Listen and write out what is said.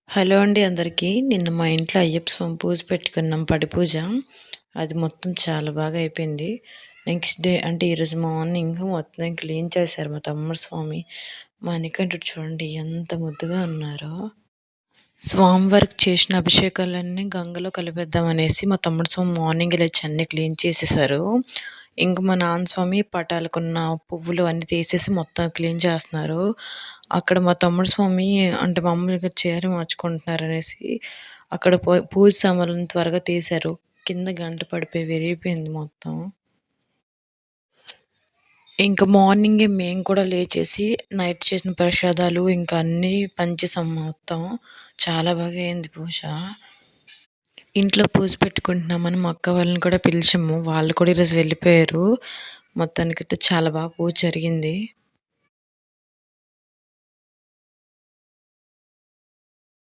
Hello అండి అందరికీ. నిన్న మా ఇంట్లో అయ్యప్ప స్వామి పూజ పెట్టుకున్నాం పడిపూజ. అది మొత్తం చాలా బాగా అయిపోయింది. నెక్స్ట్ డే అంటే ఈరోజు మార్నింగ్ మొత్తం క్లీన్ చేశారు మా తమ్ముడు స్వామి. మణికంఠుడు చూడండి ఎంత ముద్దుగా ఉన్నారో. స్వామివారికి చేసిన అభిషేకాలన్నీ గంగలో కలిపేద్దామనేసి మా తమ్ముడు స్వామి మార్నింగే లేచి అన్నీ క్లీన్ చేసేసారు. ఇంక మా నాన్న స్వామి పటాలకున్న పువ్వులు అన్నీ తీసేసి మొత్తం క్లీన్ చేస్తున్నారు. అక్కడ మా తమ్ముడు స్వామి అంటే మామూలుగా చీర మార్చుకుంటున్నారనేసి అక్కడ పూజ సామాన్లను త్వరగా తీశారు. కింద గంట పడిపోయి విరిగిపోయింది మొత్తం. ఇంక మార్నింగే మేము కూడా లేచేసి నైట్ చేసిన ప్రసాదాలు ఇంకా అన్నీ పంచేసాం మొత్తం. చాలా బాగా అయింది పూజ. ఇంట్లో పూజ పెట్టుకుంటున్నామని మా అక్క వాళ్ళని కూడా పిలిచాము. వాళ్ళు కూడా ఈరోజు వెళ్ళిపోయారు. మొత్తానికైతే చాలా బాగా పూజ జరిగింది.